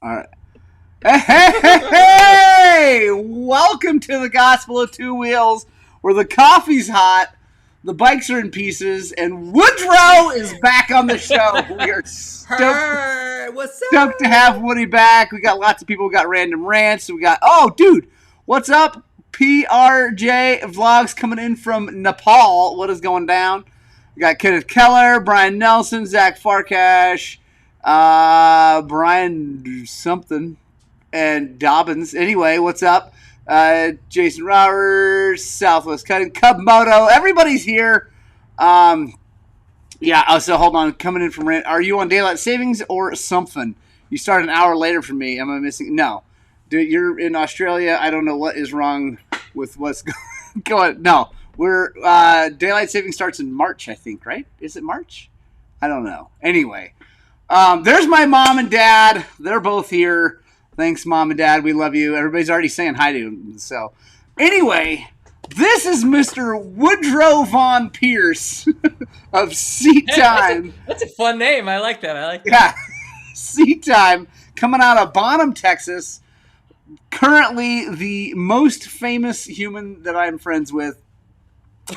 All right. Hey! Welcome to the Gospel of Two Wheels, where the coffee's hot, the bikes are in pieces, and Woodrow is back on the show. We are stoked to have Woody back. We got lots of people. We got random rants. We got, dude, what's up? PRJ Vlogs coming in from Nepal. What is going down? We got Kenneth Keller, Brian Nelson, Zach Farkash, Brian something, and Dobbins. Anyway, what's up? Jason Rowers, Southwest Cutting, Cub Moto. Everybody's here. So hold on. Coming in from Rent. Are you on daylight savings or something? You start an hour later from me. Am I missing? No. Dude, you're in Australia. I don't know what is wrong with what's going. No. We're daylight saving starts in March, I think, right? Is it March? I don't know. Anyway, there's my mom and dad. They're both here. Thanks, Mom and Dad. We love you. Everybody's already saying hi to you. So, anyway, this is Mr. Woodrow Von Pierce of Seattime. That's a fun name. I like that. Yeah, Seattime, coming out of Bonham, Texas. Currently the most famous human that I'm friends with,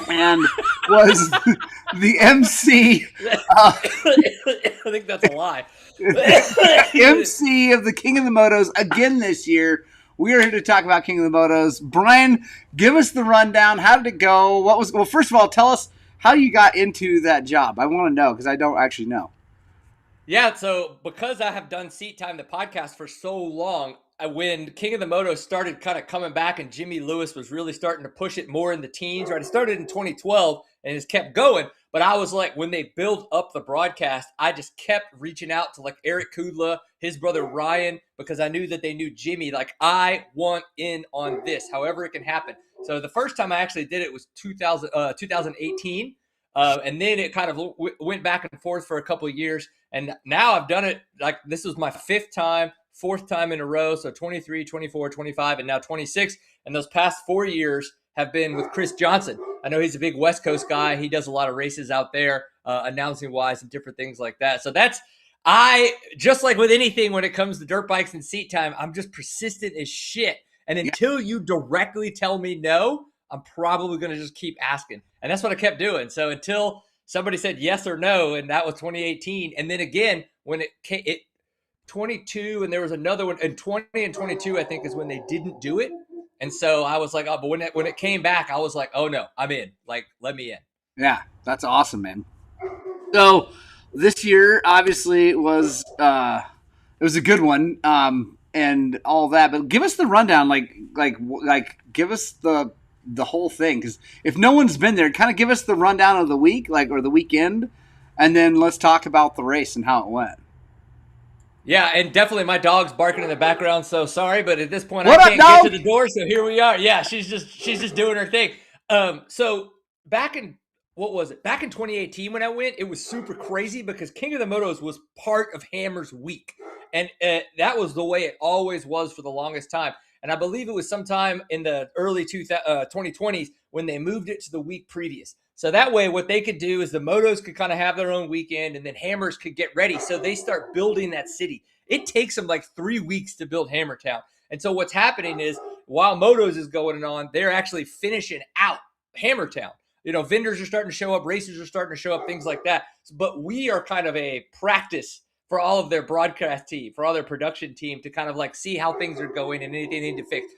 and was the MC. I think that's a lie. MC of the King of the Motos again this year. We are here to talk about King of the Motos. Brian, give us the rundown. How did it go? Well, first of all, tell us how you got into that job. I want to know because I don't actually know. Yeah, so because I have done Seattime, the podcast, for so long, when King of the Motos started kind of coming back and Jimmy Lewis was really starting to push it more in the teens, right? It started in 2012 and it's kept going. But I was like, when they built up the broadcast, I just kept reaching out to like Eric Kudla, his brother Ryan, because I knew that they knew Jimmy. Like, I want in on this, however it can happen. So the first time I actually did it was 2018. And then it kind of went back and forth for a couple of years. And now I've done it, like, this was my fourth time in a row. So 23, 24, 25, and now 26. And those past 4 years have been with Chris Johnson. I know he's a big West Coast guy. He does a lot of races out there, announcing wise and different things like that. So just like with anything when it comes to dirt bikes and seat time, I'm just persistent as shit. And until you directly tell me no, I'm probably going to just keep asking. And that's what I kept doing. So until somebody said yes or no, and that was 2018. And then again, when it 22, and there was another one, and 20 and 22, I think, is when they didn't do it. And so I was like, but when it came back, I was like, oh no, I'm in. Like, let me in. Yeah, that's awesome, man. So this year obviously was it was a good one, and all that. But give us the rundown, like give us the whole thing, because if no one's been there, kind of give us the rundown of the week, or the weekend, and then let's talk about the race and how it went. Yeah, and definitely my dog's barking in the background, so sorry, but at this point I can't get to the door, so here we are. Yeah, she's just doing her thing. So back in 2018 when I went, it was super crazy because King of the Motos was part of Hammer's week, and that was the way it always was for the longest time. And I believe it was sometime in the early 2020s when they moved it to the week previous. So that way, what they could do is the Motos could kind of have their own weekend, and then Hammers could get ready. So they start building that city. It takes them like 3 weeks to build Hammertown. And so what's happening is while Motos is going on, they're actually finishing out Hammertown. You know, vendors are starting to show up, racers are starting to show up, things like that. But we are kind of a practice for all of their broadcast team, for all their production team, to kind of like see how things are going and anything they need to fix.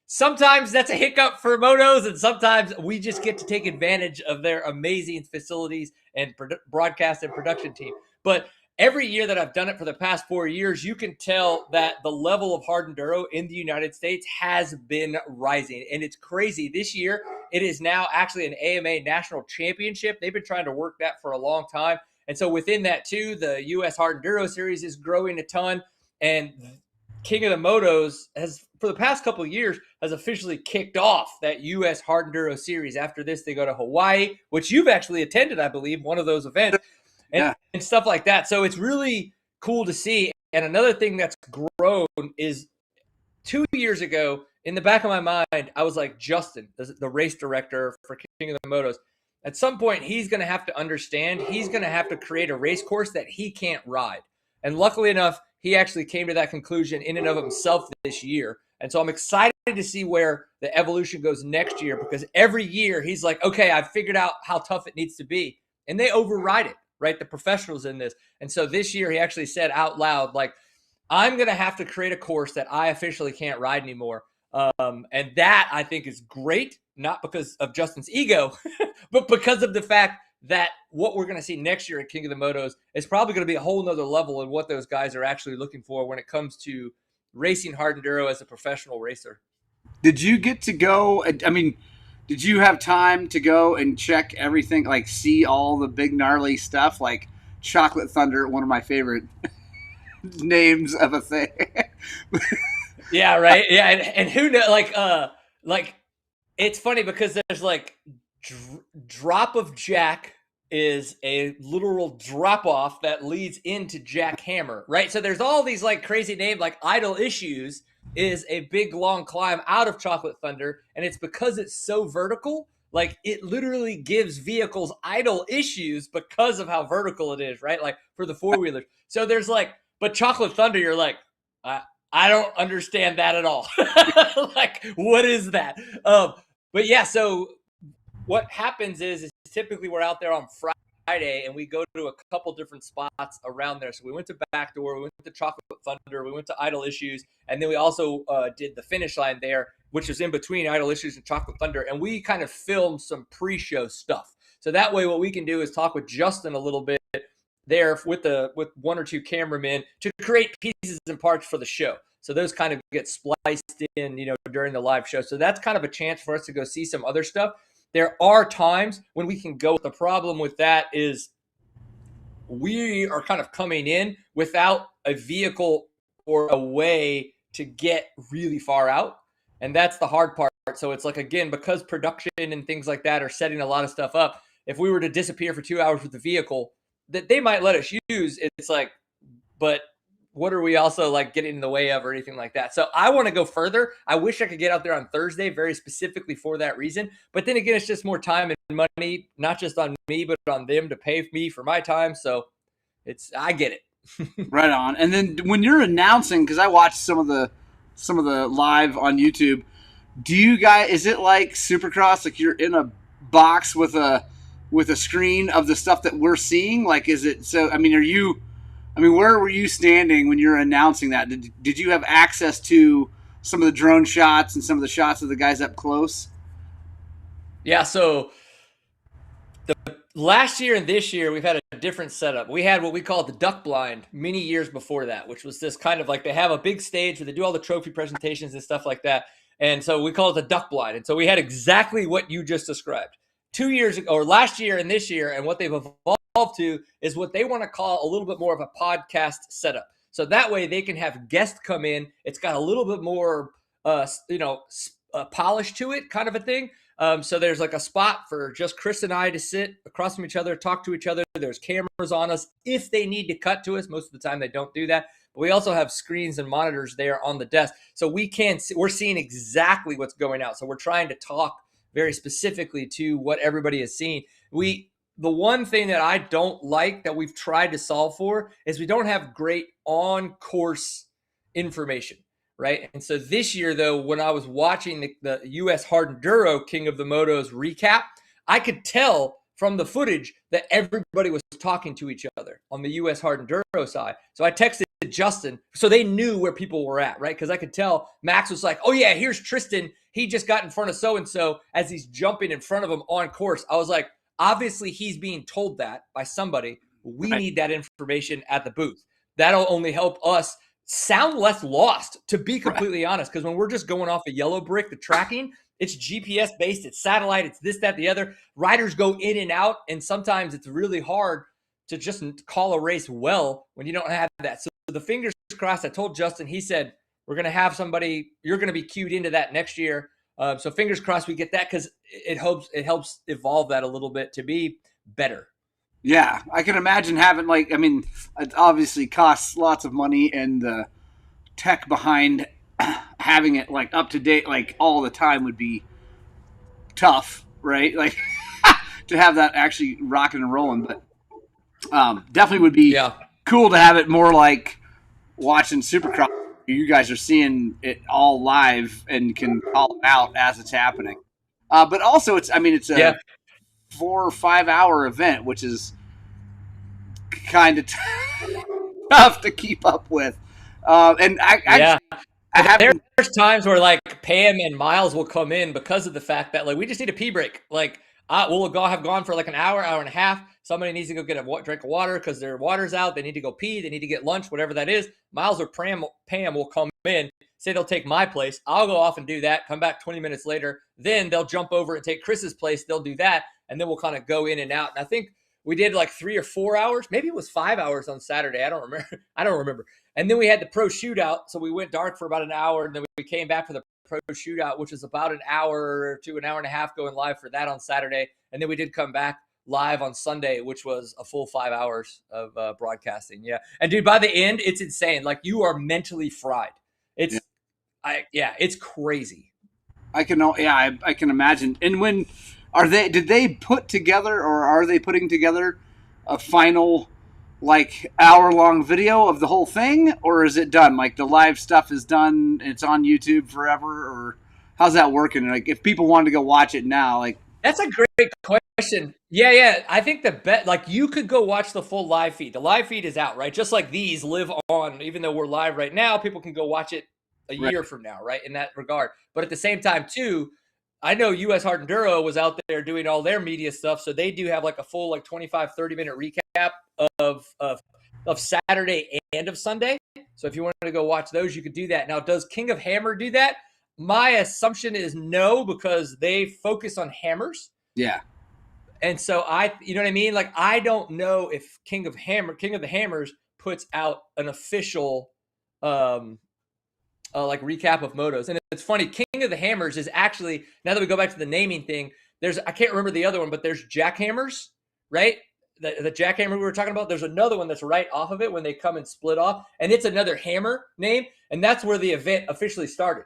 Sometimes that's a hiccup for Motos, and sometimes we just get to take advantage of their amazing facilities and broadcast and production team. But every year that I've done it for the past 4 years, you can tell that the level of hard enduro in the United States has been rising. And it's crazy. This year, it is now actually an AMA national championship. They've been trying to work that for a long time. And so within that too, the U.S. Hard Enduro Series is growing a ton. And King of the Motos has, for the past couple of years, has officially kicked off that U.S. Hard Enduro Series. After this, they go to Hawaii, which you've actually attended, I believe, one of those events, and stuff like that. So it's really cool to see. And another thing that's grown is 2 years ago, in the back of my mind, I was like, Justin, the race director for King of the Motos, at some point, he's going to have to understand, he's going to have to create a race course that he can't ride. And luckily enough, he actually came to that conclusion in and of himself this year. And so I'm excited to see where the evolution goes next year, because every year he's like, okay, I've figured out how tough it needs to be. And they override it, right? The professionals in this. And so this year he actually said out loud, like, I'm going to have to create a course that I officially can't ride anymore. And that I think is great, not because of Justin's ego, but because of the fact that what we're going to see next year at King of the Motos is probably going to be a whole nother level in what those guys are actually looking for when it comes to racing hard enduro as a professional racer. Did you get to go? I mean, did you have time to go and check everything, like see all the big gnarly stuff, like Chocolate Thunder, one of my favorite names of a thing. Yeah, right. Yeah, and who knows? Like it's funny because there's like drop of Jack is a literal drop off that leads into Jack Hammer, right? So there's all these like crazy names, like Idle Issues is a big long climb out of Chocolate Thunder, and it's because it's so vertical. Like it literally gives vehicles idle issues because of how vertical it is, right? Like for the four wheelers. So there's like, but Chocolate Thunder, you're like, I don't understand that at all. Like, what is that? But yeah, so what happens is typically we're out there on Friday and we go to a couple different spots around there. So we went to Backdoor, we went to Chocolate Thunder, we went to Idle Issues, and then we also did the finish line there, which is in between Idle Issues and Chocolate Thunder. And we kind of filmed some pre-show stuff. So that way what we can do is talk with Justin a little bit there with one or two cameramen to create pieces and parts for the show. So those kind of get spliced in, during the live show. So that's kind of a chance for us to go see some other stuff. There are times when we can go. The problem with that is we are kind of coming in without a vehicle or a way to get really far out. And that's the hard part. So it's like, again, because production and things like that are setting a lot of stuff up, if we were to disappear for 2 hours with the vehicle that they might let us use, it's like, but what are we also like getting in the way of or anything like that? So I want to go further. I wish I could get out there on Thursday very specifically for that reason. But then again, it's just more time and money, not just on me, but on them to pay me for my time. So I get it. Right on. And then when you're announcing, because I watched some of the live on YouTube, is it like Supercross, like you're in a box with a screen of the stuff that we're seeing? Like, is it so? I mean, where were you standing when you're announcing that? Did you have access to some of the drone shots and some of the shots of the guys up close? Yeah, so the last year and this year, we've had a different setup. We had what we call the duck blind many years before that, which was this kind of like they have a big stage where they do all the trophy presentations and stuff like that. And so we call it the duck blind. And so we had exactly what you just described. 2 years ago, or last year and this year, and what they've evolved to is what they want to call a little bit more of a podcast setup. So that way they can have guests come in. It's got a little bit more, polish to it, kind of a thing. So there's like a spot for just Chris and I to sit across from each other, talk to each other. There's cameras on us if they need to cut to us. Most of the time they don't do that. But we also have screens and monitors there on the desk. So we're seeing exactly what's going out. So we're trying to talk very specifically to what everybody is seeing. The one thing that I don't like that we've tried to solve for is we don't have great on-course information, right? And so this year, though, when I was watching the U.S. Hard Enduro King of the Motos recap, I could tell from the footage that everybody was talking to each other on the U.S. Hard Enduro side. So I texted Justin, so they knew where people were at, right? Because I could tell Max was like, oh yeah, here's Tristan. He just got in front of so-and-so as he's jumping in front of him on course. I was like, obviously he's being told that by somebody. We need that information at the booth. That'll only help us sound less lost, to be completely honest. Because when we're just going off a yellow brick, the tracking, it's GPS based, it's satellite, it's this, that, the other. Riders go in and out, and sometimes it's really hard to just call a race well when you don't have that. So the fingers crossed, I told Justin, he said, we're going to have somebody, you're going to be cued into that next year. So fingers crossed we get that, because it helps evolve that a little bit to be better. Yeah, I can imagine having it obviously costs lots of money, and the tech behind having it like up to date like all the time would be tough, right? Like to have that actually rocking and rolling, but definitely would be cool to have it more like watching Supercross, you guys are seeing it all live and can call it out as it's happening. But also, it's a Yeah, 4 or 5 hour event, which is kind of tough to keep up with. And yeah. I haven't. There's times where like Pam and Miles will come in because of the fact that like we just need a pee break. Like we'll go have gone for like an hour, hour and a half. Somebody needs to go get a drink of water because their water's out. They need to go pee. They need to get lunch, whatever that is. Miles or Pam will come in, say they'll take my place. I'll go off and do that. Come back 20 minutes later. Then they'll jump over and take Chris's place. They'll do that, and then we'll kind of go in and out. And I think we did like 3 or 4 hours. Maybe it was 5 hours on Saturday. I don't remember. I don't remember. And then we had the pro shootout. So we went dark for about an hour, and then we came back for the pro shootout, which was about an hour to an hour and a half going live for that on Saturday. And then we did come back live on Sunday, which was a full 5 hours of broadcasting. Yeah. And dude, by the end, it's insane. Like you are mentally fried. It's, it's crazy. I can imagine. And when did they put together, or are they putting together a final like hour-long video of the whole thing, or is it done? Like the live stuff is done and it's on YouTube forever, or how's that working? Like if people wanted to go watch it now, like that's a great question. Yeah. I think like you could go watch the full live feed. The live feed is out, right? Just like these live on, even though we're live right now, people can go watch it a year from now, right? In that regard. But at the same time, too, I know US Hard Enduro was out there doing all their media stuff. So they do have like a full like 25, 30-minute recap of Saturday and of Sunday. So if you wanted to go watch those, you could do that. Now, does King of Hammer do that? My assumption is no, because they focus on hammers. Yeah. And so you know what I mean? Like, I don't know if King of the Hammers puts out an official, like recap of motos. And it's funny. King of the Hammers is actually, now that we go back to the naming thing, I can't remember the other one, but there's Jackhammers, right? The Jackhammer we were talking about. There's another one that's right off of it when they come and split off, and it's another hammer name. And that's where the event officially started.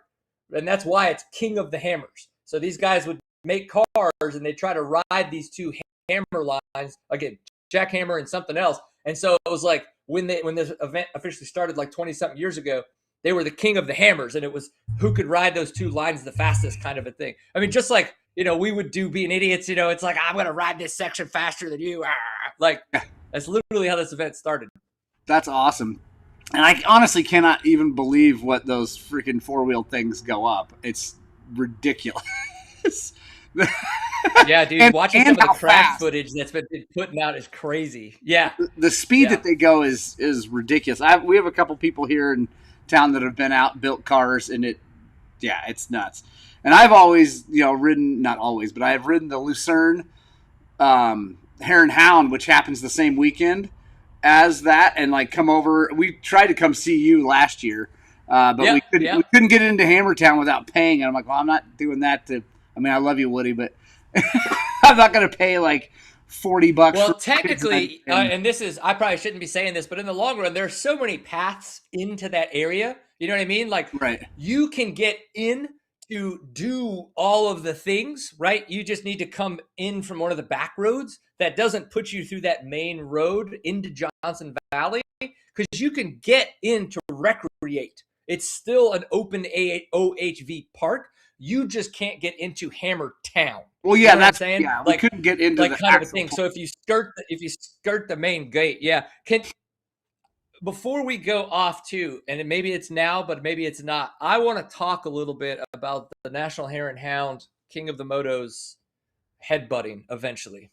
And that's why it's King of the Hammers. So these guys would make cars and they try to ride these two hammer lines, again, Jackhammer and something else. And so it was like when this event officially started like 20 something years ago, they were the King of the Hammers, and it was who could ride those two lines the fastest kind of a thing. I mean, just like, you know, we would do being idiots, you know, it's like, I'm going to ride this section faster than you. Like, that's literally how this event started. That's awesome. And I honestly cannot even believe what those freaking four-wheel things go up. It's ridiculous. Yeah, dude, watching some of the crash footage that's been putting out is crazy. Yeah. The speed that they go is ridiculous. We have a couple people here in town that have been out, built cars, and it's nuts. And I've always, ridden, not always, but I have ridden the Lucerne Hare and Hound, which happens the same weekend as that, and like come over. We tried to come see you last year, but we couldn't get into Hammertown without paying. And I'm like, well, I'm not doing that I love you, Woody, but I'm not going to pay like $40. Well, technically, and this is, I probably shouldn't be saying this, but in the long run, there's so many paths into that area. You know what I mean? Like, right. You can get in to do all of the things, right? You just need to come in from one of the back roads that doesn't put you through that main road into Johnson Valley, because you can get in to recreate. It's still an open OHV park. You just can't get into Hammer Town. Well, yeah, that's what I'm saying. Yeah, we couldn't get into like kind of a thing. So if you skirt the main gate, yeah. Before we go off too, and maybe it's now, but maybe it's not, I want to talk a little bit about the National Hare and Hound King of the Motos headbutting eventually.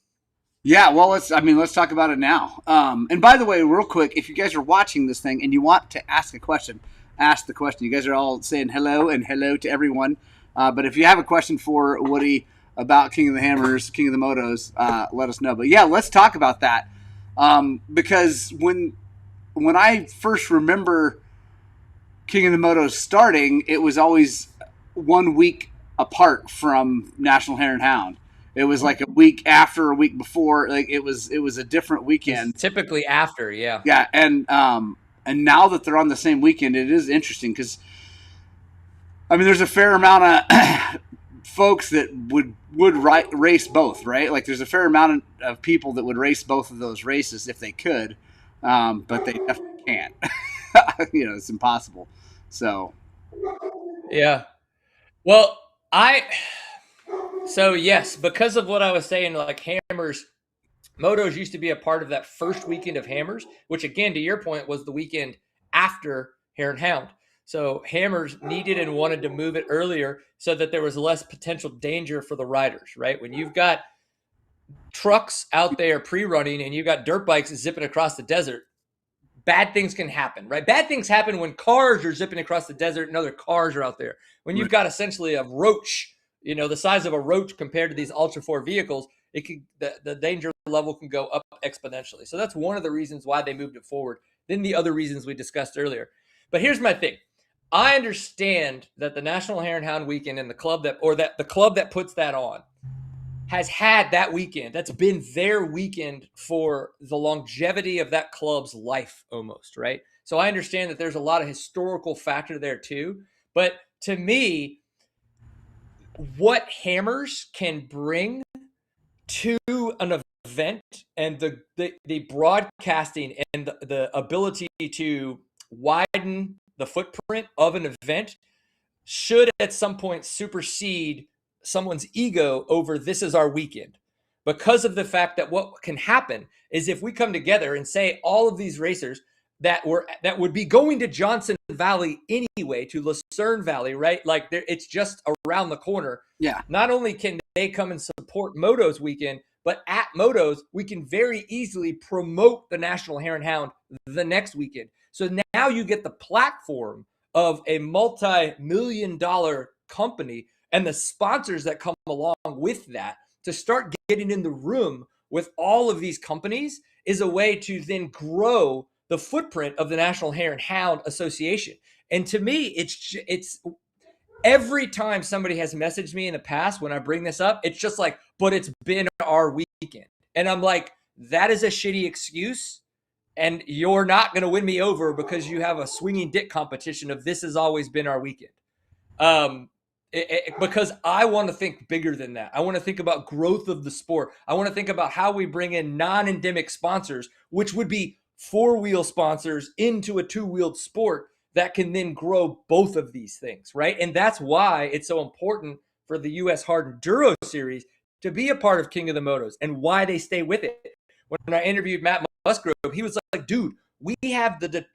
Yeah, well, let's talk about it now. And by the way, real quick, if you guys are watching this thing and you want to ask a question, ask the question. You guys are all saying hello and hello to everyone. But if you have a question for Woody about King of the Hammers, King of the Motos, let us know. But yeah, let's talk about that. Because when I first remember King of the Motos starting, it was always 1 week apart from National Hare and Hound. It was like a week after, a week before. Like it was a different weekend. It's typically after, yeah. Yeah, and now that they're on the same weekend, it is interesting because, there's a fair amount of folks that would race both, right? Like there's a fair amount of people that would race both of those races if they could. But they definitely can't. it's impossible. So Yeah. Well, I so yes, because of what I was saying, like Hammers, Motos used to be a part of that first weekend of Hammers, which again, to your point, was the weekend after Hare and Hound. So Hammers needed and wanted to move it earlier so that there was less potential danger for the riders, right? When you've got trucks out there pre-running and you've got dirt bikes zipping across the desert, bad things can happen, right? Bad things happen when cars are zipping across the desert and other cars are out there. When you've got essentially a roach, the size of a roach compared to these Ultra 4 vehicles, it could the danger level can go up exponentially. So that's one of the reasons why they moved it forward. Then the other reasons we discussed earlier. But here's my thing. I understand that the National Hare and Hound weekend and the club that puts that on has had that weekend. That's been their weekend for the longevity of that club's life almost, right? So I understand that there's a lot of historical factor there too. But to me, what Hammers can bring to an event and the broadcasting and the ability to widen the footprint of an event should at some point supersede someone's ego over this is our weekend, because of the fact that what can happen is if we come together and say all of these racers that would be going to Johnson Valley anyway, to Lucerne Valley, right? Like it's just around the corner. yeah, Not only can they come and support Moto's weekend, but at Moto's we can very easily promote the National Hare and Hound the next weekend. So now you get the platform of a multi-million-dollar company and the sponsors that come along with that to start getting in the room with all of these companies is a way to then grow the footprint of the National Hare and Hound Association. And to me, it's every time somebody has messaged me in the past when I bring this up, it's just like, but it's been our weekend. And I'm like, that is a shitty excuse. And you're not going to win me over because you have a swinging dick competition of this has always been our weekend. Because I want to think bigger than that. I want to think about growth of the sport. I want to think about how we bring in non-endemic sponsors, which would be four-wheel sponsors into a two-wheeled sport that can then grow both of these things, right? And that's why it's so important for the U.S. Hard Enduro Series to be a part of King of the Motos and why they stay with it. When I interviewed Matt Musgrove, he was like, dude, we have the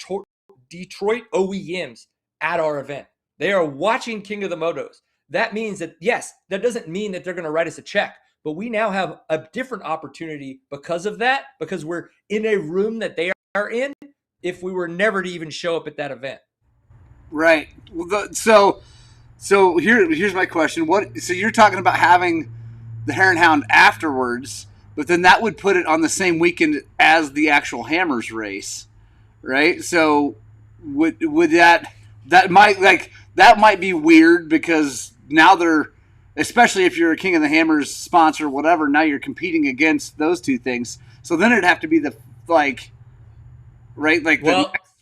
Detroit OEMs at our event. They are watching King of the Motos. That means that, yes, that doesn't mean that they're going to write us a check, but we now have a different opportunity because of that, because we're in a room that they are in if we were never to even show up at that event. right. Well, so here's my question. So you're talking about having the Hare and Hound afterwards, but then that would put it on the same weekend as the actual Hammers race, right? So would that might be weird because now they're, especially if you're a King of the Hammers sponsor or whatever, now you're competing against those two things. So then it'd have to be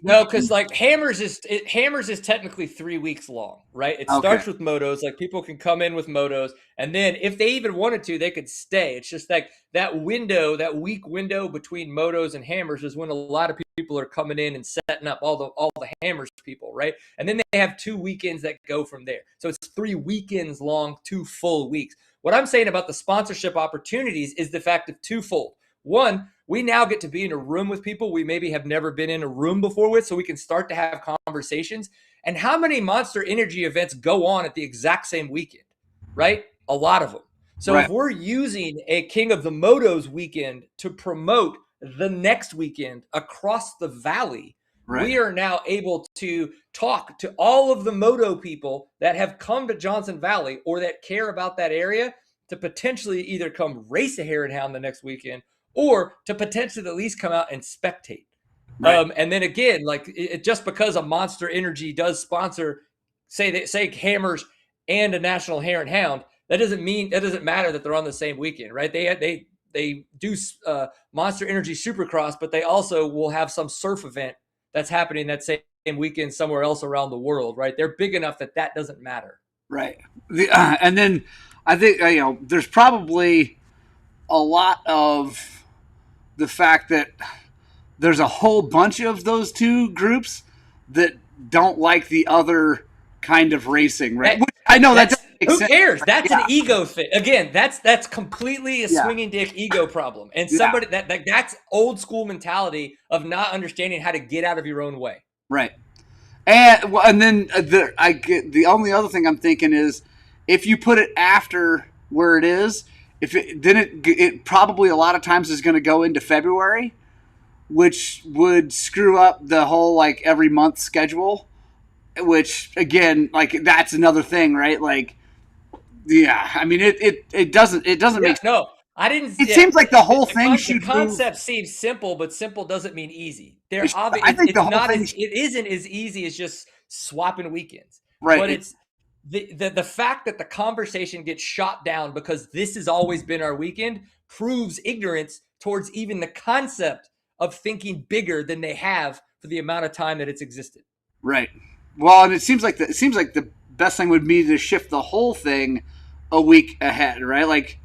No, because like Hammers is technically 3 weeks long, right? It starts with motos. Like people can come in with motos, and then if they even wanted to, they could stay. It's just like that week window between motos and Hammers is when a lot of people are coming in and setting up all the Hammers people, right? And then they have 2 weekends that go from there. So it's 3 weekends long, 2 full weeks. What I'm saying about the sponsorship opportunities is the fact of twofold. One, we now get to be in a room with people we maybe have never been in a room before with, so we can start to have conversations. And how many Monster Energy events go on at the exact same weekend, right? A lot of them. So if we're using a King of the Motos weekend to promote the next weekend across the valley, we are now able to talk to all of the moto people that have come to Johnson Valley or that care about that area to potentially either come race a Hare and Hound the next weekend or to potentially at least come out and spectate. And then again, like just because a Monster Energy does sponsor, say Hammers and a National Hare and Hound, that doesn't matter that they're on the same weekend, right? They do Monster Energy Supercross, but they also will have some surf event that's happening that same weekend somewhere else around the world, right? They're big enough that doesn't matter. Right. And then I think there's probably a lot of the fact that there's a whole bunch of those two groups that don't like the other kind of racing, right? That, Which I know that that's doesn't make who sense. cares? Right? That's an Yeah, ego thing. Again, that's completely a yeah, swinging dick ego problem. And yeah, somebody that's old school mentality of not understanding how to get out of your own way. right. And then the only other thing I'm thinking is if you put it after where it is, if it then it probably a lot of times is going to go into February, which would screw up the whole like every month schedule. Which again, like that's another thing, right? Like, yeah, I mean it doesn't Yeah, make. no, I didn't. It Yeah, seems like the whole thing the should move. concept seems simple, but simple doesn't mean easy. They're I obvious. think the It's whole not thing, as it isn't as easy as just swapping weekends. right? But it's the fact that the conversation gets shot down because this has always been our weekend proves ignorance towards even the concept of thinking bigger than they have for the amount of time that it's existed. Right. Well, and it seems like the best thing would be to shift the whole thing a week ahead, right? Like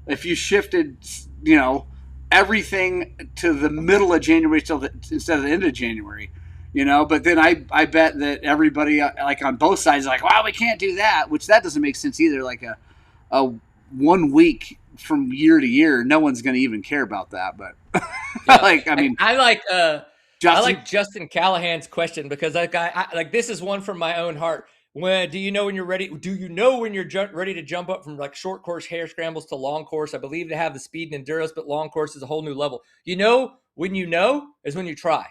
if you shifted, you know, everything to the middle of January instead of the end of January, you know. But then I bet that everybody like on both sides is like, well, we can't do that, which that doesn't make sense either. Like a 1 week from year to year, no one's going to even care about that. But Yeah, like, I mean, I Justin, like Justin Callahan's question because like this is one from my own heart. When do you know when you're ready? Do you know when you're ready to jump up from like short course hare scrambles to long course? I believe they have the speed and endurance, but long course is a whole new level. You know when you know is when you try.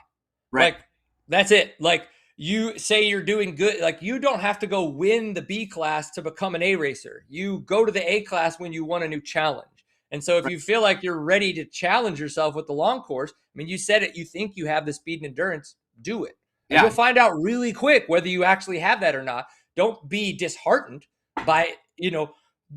right? Like that's it. Like you say you're doing good. Like you don't have to go win the B class to become an A racer. You go to the A class when you want a new challenge. And so if Right. you feel like you're ready to challenge yourself with the long course, I mean, you said it, you think you have the speed and endurance, do it. And you'll Yeah, find out really quick whether you actually have that or not. Don't be disheartened by,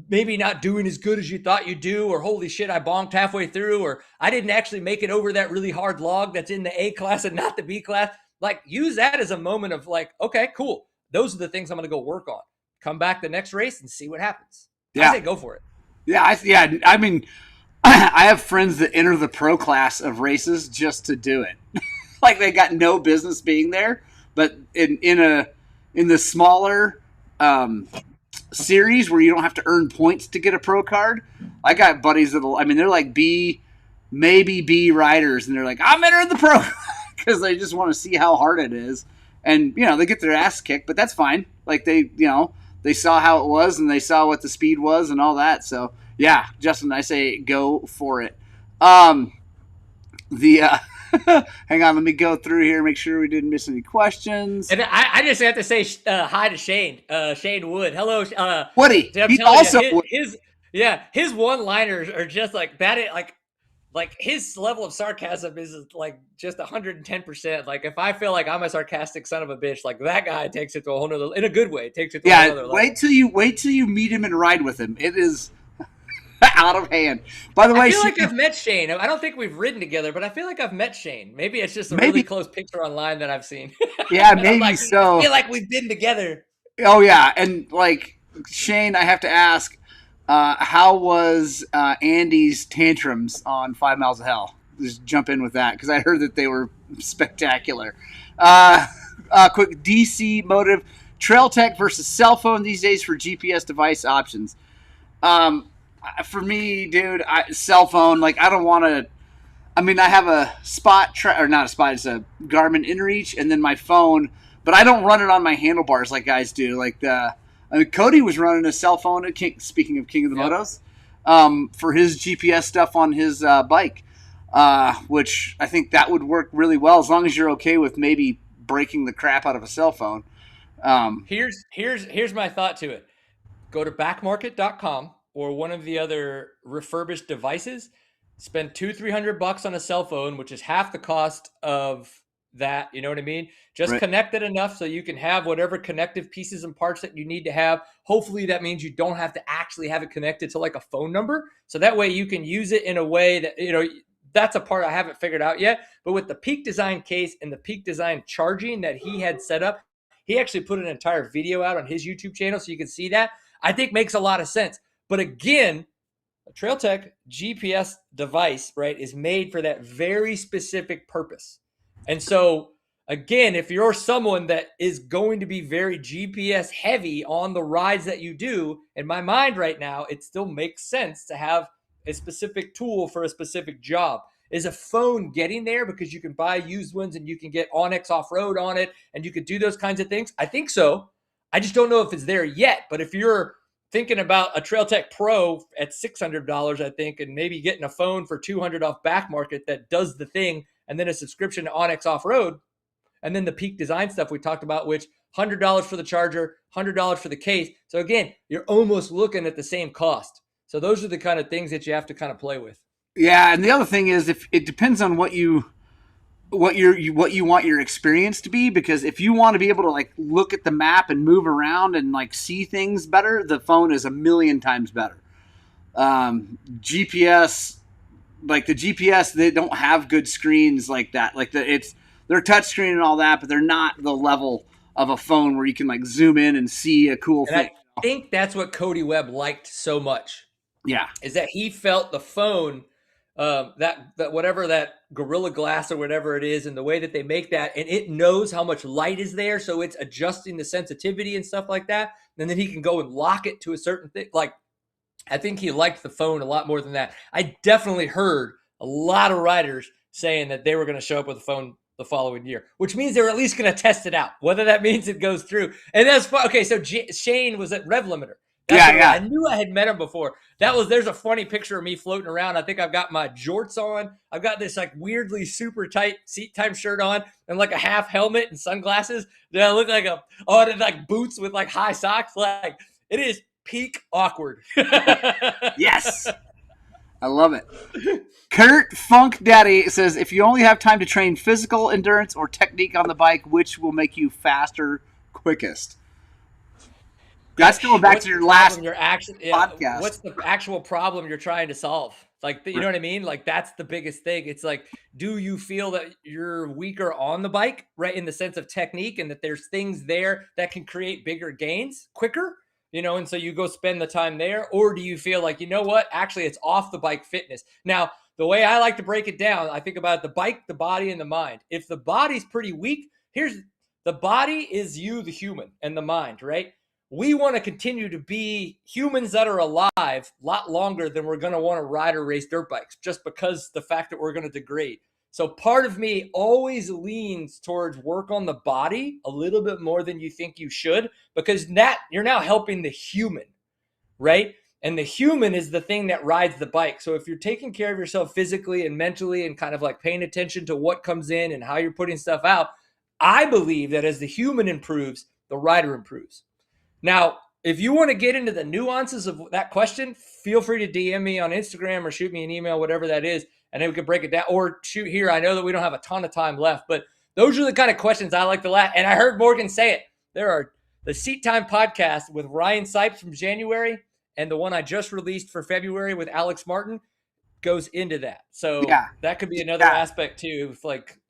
maybe not doing as good as you thought you'd do, or holy shit, I bonked halfway through, or I didn't actually make it over that really hard log that's in the A class and not the B class. Like, use that as a moment of like, okay, cool. Those are the things I'm going to go work on. Come back the next race and see what happens. I yeah, say go for it. yeah. I mean, I have friends that enter the pro class of races just to do it. Like they got no business being there, but in the smaller series where you don't have to earn points to get a pro card, I got buddies that'll. I mean, they're like maybe B riders, and they're like, I'm entering the pro because they just want to see how hard it is, and they get their ass kicked, but that's fine. Like they saw how it was and they saw what the speed was and all that. So yeah, Justin, I say go for it. The hang on, let me go through here, make sure we didn't miss any questions. And I just have to say hi to Shane, Shane Wood. Hello, Woody, I'm he's telling you, also his one-liners are just like that. Like his level of sarcasm is like just 110%. Like if I feel like I'm a sarcastic son of a bitch, like that guy takes it to a whole nother, in a good way, takes it to a whole yeah. nother level. Wait till you meet him and ride with him. It is out of hand. By the way, I feel like I've met Shane. I don't think we've ridden together, but I feel like I've met Shane. Maybe it's just a really maybe close picture online that I've seen. yeah, And I'm maybe like, so. I feel like we've been together. Oh yeah, and like Shane, I have to ask, how was Andy's tantrums on 5 Miles of Hell? Just jump in with that because I heard that they were spectacular. Quick DC motive: Trail Tech versus cell phone these days for GPS device options. Um, for me, dude, cell phone. Like I don't want to. I mean, I have a or not a Spot. It's a Garmin InReach, and then my phone. But I don't run it on my handlebars like guys do. Like Cody was running a cell phone. Speaking of King of the Yep. Motos, for his GPS stuff on his bike, which I think that would work really well as long as you're okay with maybe breaking the crap out of a cell phone. Here's my thought to it. Go to backmarket.com or one of the other refurbished devices. Spend $200-300 on a cell phone, which is half the cost of that. You know what I mean? Just Right. connect it enough so you can have whatever connective pieces and parts that you need to have. Hopefully that means you don't have to actually have it connected to like a phone number. So that way you can use it in a way that, that's a part I haven't figured out yet. But with the Peak Design case and the Peak Design charging that he had set up, he actually put an entire video out on his YouTube channel so you can see that. I think makes a lot of sense. But again, a Trail Tech GPS device, right, is made for that very specific purpose. And so again, if you're someone that is going to be very GPS heavy on the rides that you do, in my mind right now, it still makes sense to have a specific tool for a specific job. Is a phone getting there because you can buy used ones and you can get Onyx off-road on it and you could do those kinds of things? I think so. I just don't know if it's there yet. But if you're thinking about a Trail Tech Pro at $600, I think, and maybe getting a phone for $200 off back market that does the thing, and then a subscription to Onyx off-road, and then the Peak Design stuff we talked about, which $100 for the charger, $100 for the case. So again, you're almost looking at the same cost. So those are the kind of things that you have to kind of play with. Yeah, and the other thing is, if it depends on what you want your experience to be, because if you want to be able to like look at the map and move around and like see things better, the phone is a million times better. GPS, like the GPS, they don't have good screens like that. Like they're touchscreen and all that, but they're not the level of a phone where you can like zoom in and see a cool And thing. I think that's what Cody Webb liked so much. Yeah, is that he felt the phone, that whatever that Gorilla Glass or whatever it is, and the way that they make that, and it knows how much light is there, so it's adjusting the sensitivity and stuff like that. And then he can go and lock it to a certain thing. Like, I think he liked the phone a lot more than that. I definitely heard a lot of riders saying that they were going to show up with a phone the following year, which means they're at least going to test it out, whether that means it goes through. And that's fun. Okay, so Shane was at Rev Limiter. yeah. I knew I had met him before. There's a funny picture of me floating around. I think I've got my jorts on. I've got this like weirdly super tight Seattime shirt on and like a half helmet and sunglasses. Then I look like and like boots with like high socks. Like, it is peak awkward. Yes. I love it. Kurt Funk Daddy says, if you only have time to train physical endurance or technique on the bike, which will make you faster, quickest? That's going back to your last podcast. What's the actual problem you're trying to solve? Like, you know what I mean? Like, that's the biggest thing. It's like, do you feel that you're weaker on the bike, right? In the sense of technique, and that there's things there that can create bigger gains quicker, and so you go spend the time there? Or do you feel like, you know what, actually it's off the bike fitness? Now, the way I like to break it down, I think about the bike, the body, and the mind. If the body's pretty weak, the body is you, the human, and the mind, right? We want to continue to be humans that are alive a lot longer than we're going to want to ride or race dirt bikes, just because the fact that we're going to degrade. So part of me always leans towards work on the body a little bit more than you think you should, because you're now helping the human, right? And the human is the thing that rides the bike. So if you're taking care of yourself physically and mentally and kind of like paying attention to what comes in and how you're putting stuff out, I believe that as the human improves, the rider improves. Now, if you want to get into the nuances of that question, feel free to DM me on Instagram or shoot me an email, whatever that is, and then we can break it down, or shoot here. I know that we don't have a ton of time left, but those are the kind of questions I like to ask. And I heard Morgan say it. There are the Seattime podcast with Ryan Sipes from January, and the one I just released for February with Alex Martin goes into that. So that could be another aspect too. Like,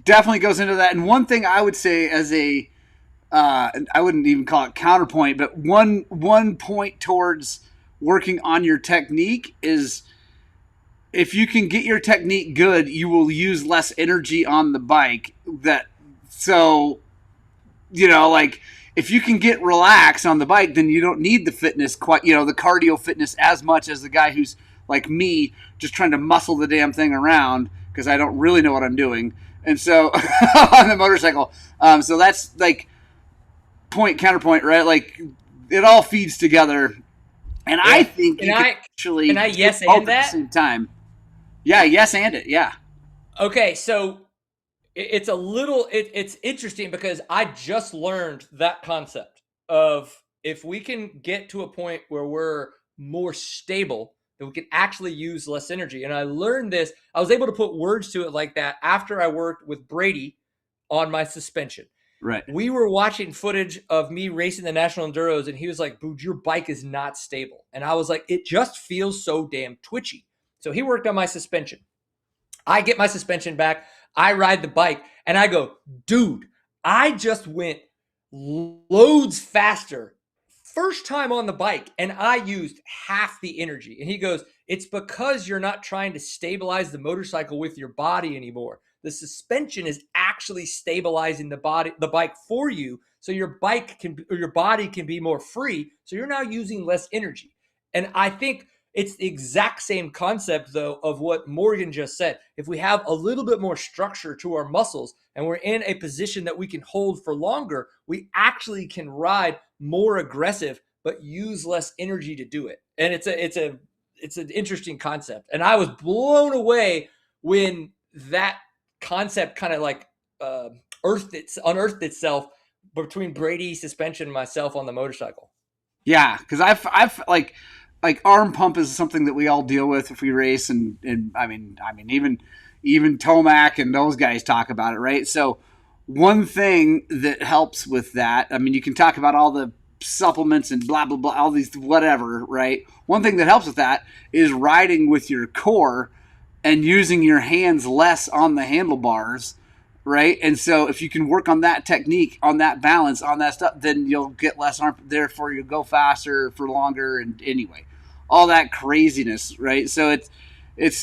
definitely goes into that. And one thing I would say as I wouldn't even call it counterpoint, but one point towards working on your technique is, if you can get your technique good, you will use less energy on the bike. Like, if you can get relaxed on the bike, then you don't need the fitness the cardio fitness as much as the guy who's like me, just trying to muscle the damn thing around because I don't really know what I'm doing. And so on the motorcycle, so that's like counterpoint, right? Like, it all feeds together, and I think can I yes and that at the same time. Yeah, yes and it. Yeah. Okay, so it's interesting because I just learned that concept of, if we can get to a point where we're more stable, then we can actually use less energy. And I learned this. I was able to put words to it like that after I worked with Brady on my suspension. Right. We were watching footage of me racing the National Enduros, and he was like, "Dude, your bike is not stable." And I was like, "It just feels so damn twitchy." So he worked on my suspension. I get my suspension back. I ride the bike, and I go, "Dude, I just went loads faster first time on the bike, and I used half the energy." And he goes, "It's because you're not trying to stabilize the motorcycle with your body anymore. the suspension is actually stabilizing the bike for you, so your body can be more free, so you're now using less energy. And I think it's the exact same concept, though, of what Morgan just said. If we have a little bit more structure to our muscles and we're in a position that we can hold for longer, we actually can ride more aggressive, but use less energy to do it. And it's an interesting concept. And I was blown away when that concept kind of like unearthed itself between Brady suspension and myself on the motorcycle. Yeah, because I've like arm pump is something that we all deal with if we race, and I mean even Tomac and those guys talk about it, right? So one thing that helps with that, I mean, you can talk about all the supplements and blah blah blah, all these whatever, right? One thing that helps with that is riding with your core and using your hands less on the handlebars, right? And so if you can work on that technique, on that balance, on that stuff, then you'll get less arm. Therefore, you'll go faster for longer. And anyway, all that craziness, right? So it's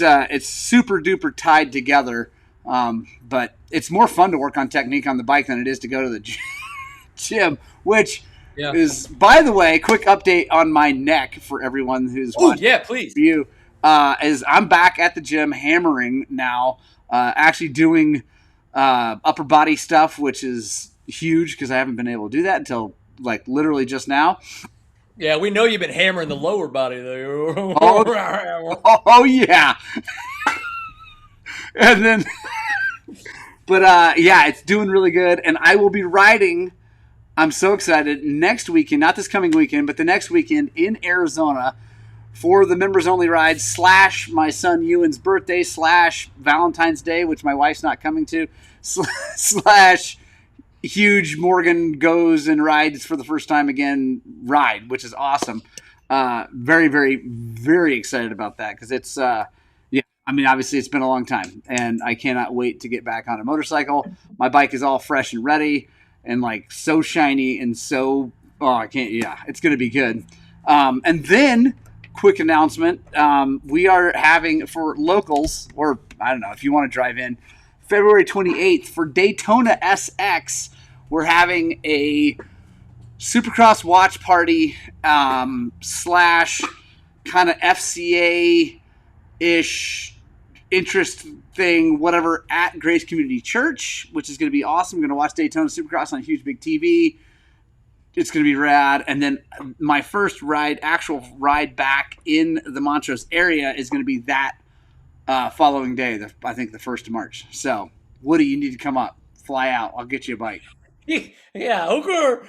super duper tied together. But it's more fun to work on technique on the bike than it is to go to the gym, which is, by the way, quick update on my neck for everyone who's watching. Yeah, please. You, is I'm back at the gym hammering now, actually doing upper body stuff, which is huge because I haven't been able to do that until like literally just now. Yeah, we know you've been hammering the lower body though. Oh yeah. And then, but yeah, it's doing really good, and I will be riding. I'm so excited next weekend, not this coming weekend, but the next weekend in Arizona for the members only ride / my son Ewan's birthday / Valentine's Day, which my wife's not coming to / huge Morgan goes and rides for the first time again ride, which is awesome. Very, very, very excited about that because it's yeah. I mean, obviously it's been a long time, and I cannot wait to get back on a motorcycle. My bike is all fresh and ready, and like so shiny and so I can't. Yeah, it's gonna be good. And then quick announcement: we are having for locals, or I don't know if you want to drive in, February 28th for Daytona SX. We're having a Supercross watch party / kind of FCA ish interest thing, whatever, at Grace Community Church, which is going to be awesome. I'm going to watch Daytona Supercross on a huge big TV. It's going to be rad. And then my first actual ride back in the Montrose area is going to be that following day, I think the 1st of March. So, Woody, you need to come up, fly out. I'll get you a bike. Yeah, okay.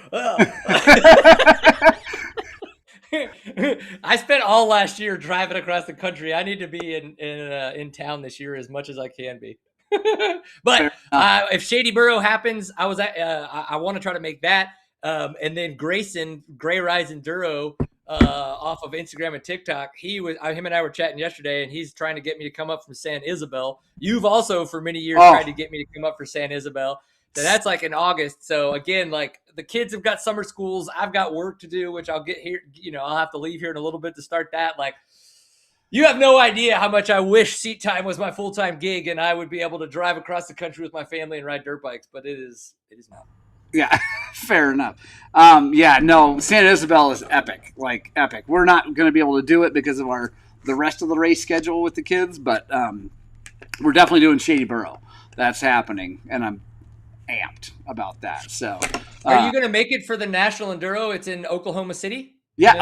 I spent all last year driving across the country. I need to be in town this year as much as I can be. But if Shady Borough happens, I want to try to make that. And then Grayson, Gray Rise Enduro, off of Instagram and TikTok, him and I were chatting yesterday, and he's trying to get me to come up from San Isabel. You've also for many years tried to get me to come up for San Isabel. So that's like in August. So again, like the kids have got summer schools. I've got work to do, which I'll get here. I'll have to leave here in a little bit to start that. Like, you have no idea how much I wish Seattime was my full-time gig and I would be able to drive across the country with my family and ride dirt bikes, but it is not. Yeah, fair enough. Yeah, no, San Isabel is epic, like epic. We're not going to be able to do it because of the rest of the race schedule with the kids, but we're definitely doing Shady Borough. That's happening, and I'm amped about that. So, are you going to make it for the National Enduro? It's in Oklahoma City. Yeah.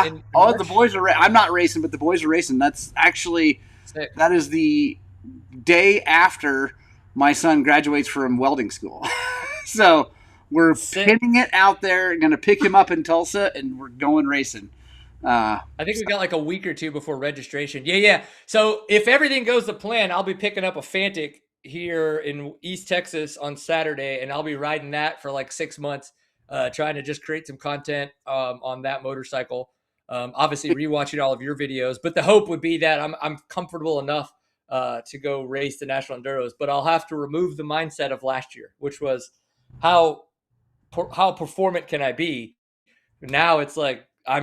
In the boys are. I'm not racing, but the boys are racing. That's actually sick. That is the day after my son graduates from welding school. So we're pinning it out there. Going to pick him up in Tulsa, and we're going racing. I think we got like a week or two before registration. Yeah. So if everything goes to plan, I'll be picking up a Fantic here in East Texas on Saturday, and I'll be riding that for like 6 months, trying to just create some content on that motorcycle. Obviously rewatching all of your videos, but the hope would be that I'm comfortable enough to go race the National Enduros, but I'll have to remove the mindset of last year, which was how performant can I be? Now it's like I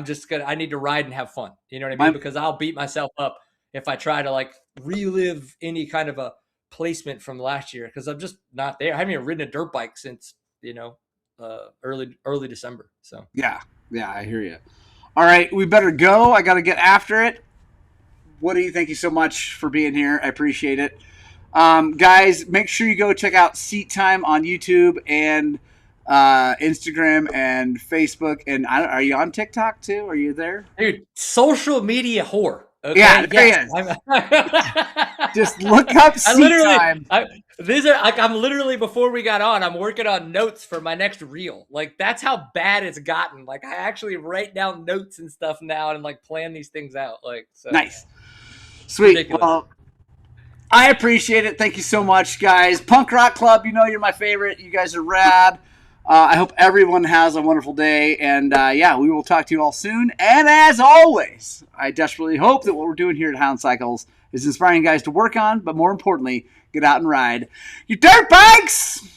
need to ride and have fun. You know what I mean? Because I'll beat myself up if I try to like relive any kind of a placement from last year because I'm just not there. I haven't even ridden a dirt bike since early December. So yeah, I hear you. All right, we better go. I got to get after it. Woody, thank you so much for being here. I appreciate it. Guys, make sure you go check out Seattime on YouTube and Instagram and Facebook. And are you on TikTok too? Are you there? dude, social media whore. Okay, Yeah, there he is. Just look up Seattime. I'm literally before we got on, I'm working on notes for my next reel. Like that's how bad it's gotten. Like I actually write down notes and stuff now and like plan these things out. Like so. Nice, sweet. Ridiculous. Well, I appreciate it. Thank you so much, guys. Punk Rock Club, you know you're my favorite. You guys are rad. I hope everyone has a wonderful day. And, we will talk to you all soon. And as always, I desperately hope that what we're doing here at Highland Cycles is inspiring you guys to work on, but more importantly, get out and ride your dirt bikes!